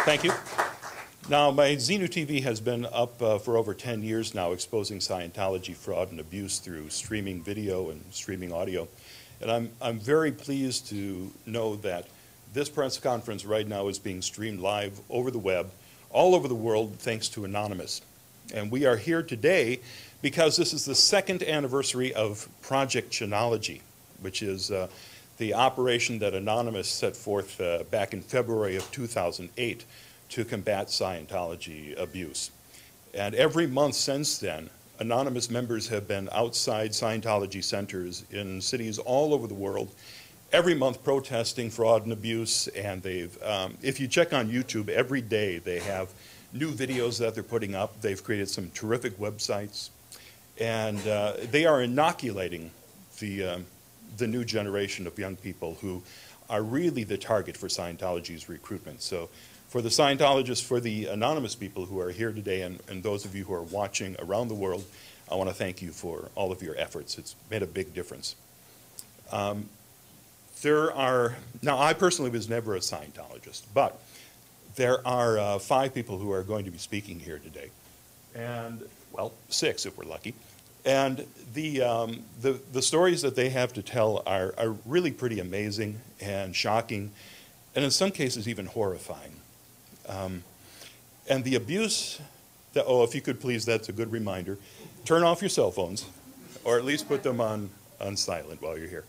Thank you. Now, my Xenu TV has been up for over 10 years now, exposing Scientology fraud and abuse through streaming video and streaming audio. And I'm very pleased to know that this press conference right now is being streamed live over the web, all over the world, thanks to Anonymous. And we are here today because this is the 2nd anniversary of Project Chinology, which is the operation that Anonymous set forth back in February of 2008 to combat Scientology abuse. And every month since then, Anonymous members have been outside Scientology centers in cities all over the world, every month protesting fraud and abuse. And they've, if you check on YouTube, every day they have new videos that they're putting up. They've created some terrific websites. And they are inoculating the new generation of young people who are really the target for Scientology's recruitment. So for the Scientologists, for the Anonymous people who are here today, and those of you who are watching around the world, I want to thank you for all of your efforts. It's made a big difference. Now, I personally was never a Scientologist, but there are 5 people who are going to be speaking here today. And, well, 6 if we're lucky. And the stories that they have to tell are really pretty amazing and shocking, and in some cases even horrifying. And the abuse, if you could please, that's a good reminder, turn off your cell phones, or at least put them on silent while you're here.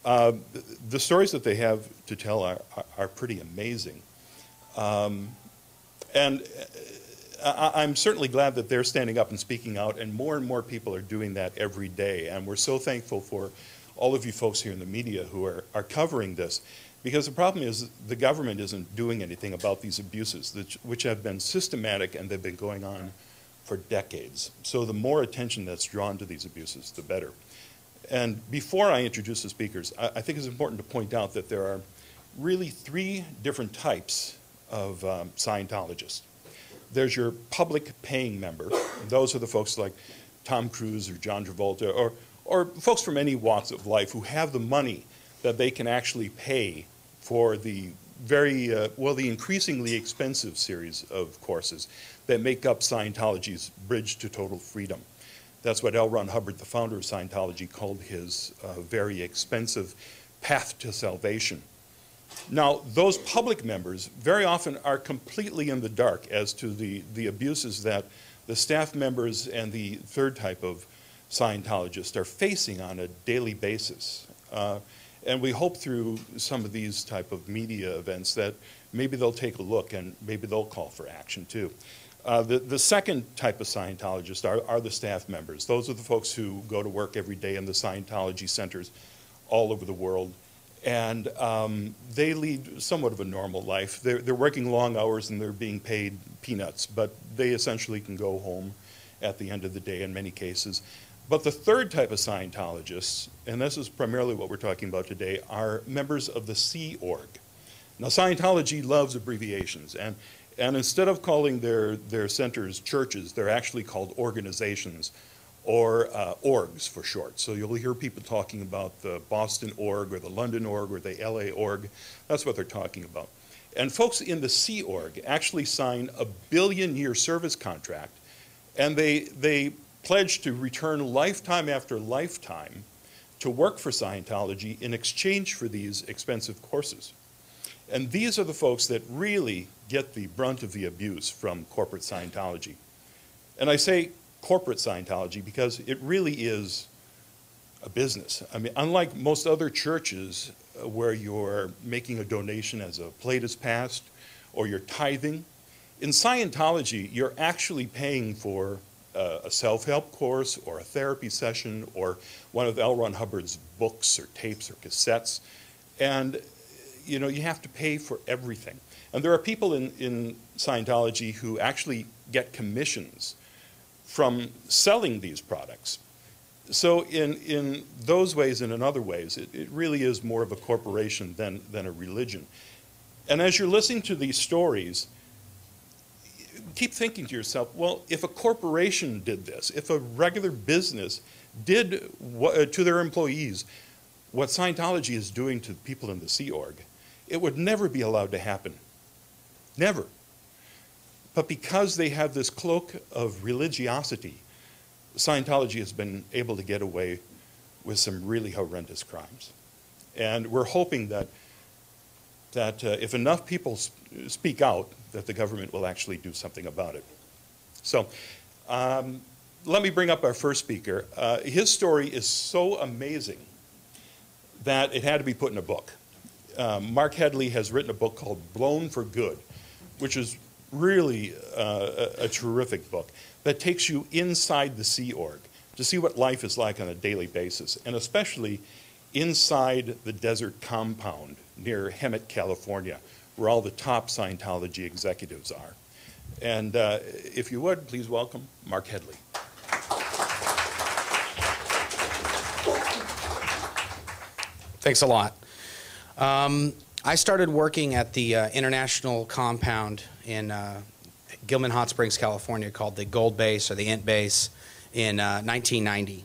The stories that they have to tell are pretty amazing. And I'm certainly glad that they're standing up and speaking out, and more people are doing that every day. And we're so thankful for all of you folks here in the media who are covering this, because the problem is the government isn't doing anything about these abuses, which have been systematic and they've been going on for decades. So the more attention that's drawn to these abuses, the better. And before I introduce the speakers, I think it's important to point out that there are really 3 different types of Scientologists. There's your public paying member. Those are the folks like Tom Cruise or John Travolta, or folks from any walks of life who have the money that they can actually pay for the the increasingly expensive series of courses that make up Scientology's bridge to total freedom. That's what L. Ron Hubbard, the founder of Scientology, called his very expensive path to salvation. Now, those public members very often are completely in the dark as to the abuses that the staff members and the 3rd type of Scientologists are facing on a daily basis. And we hope through some of these type of media events that maybe they'll take a look and maybe they'll call for action too. The 2nd type of Scientologists are the staff members. Those are the folks who go to work every day in the Scientology centers all over the world. And they lead somewhat of a normal life. They're working long hours and they're being paid peanuts, but they essentially can go home at the end of the day in many cases. But the 3rd type of Scientologists, and this is primarily what we're talking about today, are members of the Sea Org. Now, Scientology loves abbreviations, and instead of calling their centers churches, they're actually called organizations, or orgs for short. So you'll hear people talking about the Boston org or the London org or the LA org. That's what they're talking about. And folks in the Sea Org actually sign a billion-year service contract, and they pledge to return lifetime after lifetime to work for Scientology in exchange for these expensive courses. And these are the folks that really get the brunt of the abuse from corporate Scientology. And I say corporate Scientology because it really is a business. I mean, unlike most other churches where you're making a donation as a plate is passed or you're tithing, in Scientology you're actually paying for a self-help course or a therapy session or one of L. Ron Hubbard's books or tapes or cassettes. And you know, you have to pay for everything. And there are people in Scientology who actually get commissions from selling these products. So in those ways and in other ways, it really is more of a corporation than a religion. And as you're listening to these stories, keep thinking to yourself, well, if a corporation did this, if a regular business did to their employees what Scientology is doing to people in the Sea Org, it would never be allowed to happen. Never. But because they have this cloak of religiosity, Scientology has been able to get away with some really horrendous crimes. And we're hoping that if enough people speak out, that the government will actually do something about it. So let me bring up our first speaker. His story is so amazing that it had to be put in a book. Marc Headley has written a book called Blown for Good, which is really a terrific book that takes you inside the Sea Org to see what life is like on a daily basis, and especially inside the desert compound near Hemet, California, where all the top Scientology executives are. And if you would, please welcome Marc Headley. Thanks a lot. I started working at the international compound in Gilman Hot Springs, California, called the Gold Base or the Int Base in 1990.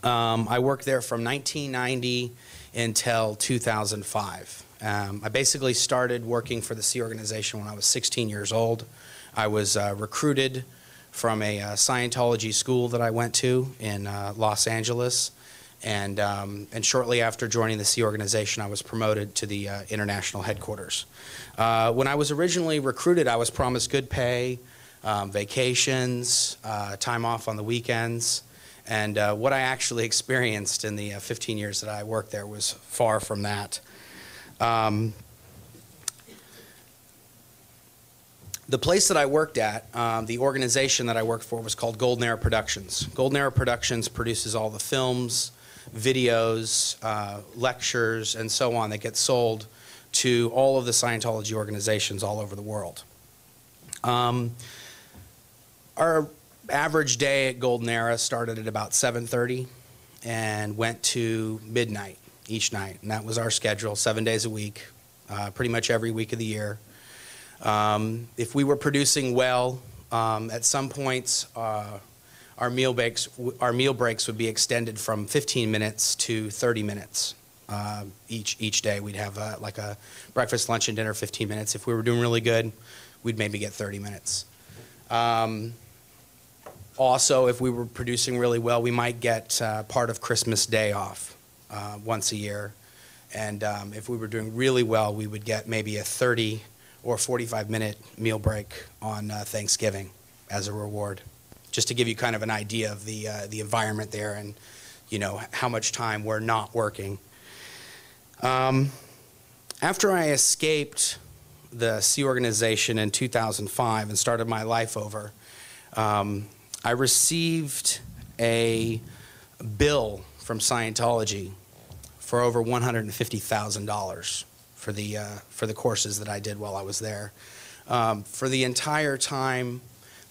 I worked there from 1990 until 2005. I basically started working for the Sea Organization when I was 16 years old. I was recruited from a Scientology school that I went to in Los Angeles. And shortly after joining the Sea Organization, I was promoted to the international headquarters. When I was originally recruited, I was promised good pay, vacations, time off on the weekends. And what I actually experienced in the 15 years that I worked there was far from that. The place that I worked at, the organization that I worked for, was called Golden Era Productions. Golden Era Productions produces all the films, videos, lectures, and so on that get sold to all of the Scientology organizations all over the world. Our average day at Golden Era started at about 7:30 and went to midnight each night, and that was our schedule, 7 days a week, pretty much every week of the year. If we were producing well, at some points our meal breaks would be extended from 15 minutes to 30 minutes each day. We'd have like a breakfast, lunch, and dinner, 15 minutes. If we were doing really good, we'd maybe get 30 minutes. Also, if we were producing really well, we might get part of Christmas Day off once a year. And if we were doing really well, we would get maybe a 30 or 45-minute meal break on Thanksgiving as a reward, just to give you kind of an idea of the environment there and, you know, how much time we're not working. After I escaped the Sea Organization in 2005 and started my life over, I received a bill from Scientology for over $150,000 for the courses that I did while I was there. For the entire time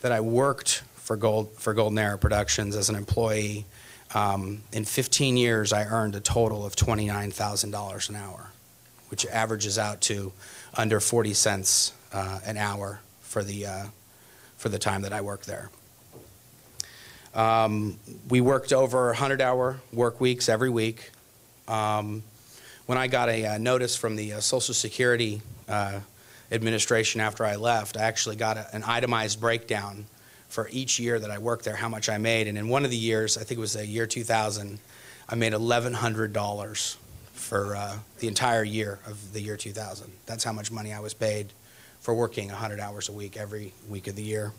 that I worked for Golden Era Productions as an employee, in 15 years I earned a total of $29,000 an hour, which averages out to under 40 cents an hour for the time that I worked there. We worked over 100-hour work weeks every week. When I got a notice from the Social Security Administration after I left, I actually got an itemized breakdown for each year that I worked there, how much I made. And in one of the years, I think it was the year 2000, I made $1,100 for the entire year of the year 2000. That's how much money I was paid for working 100 hours a week every week of the year.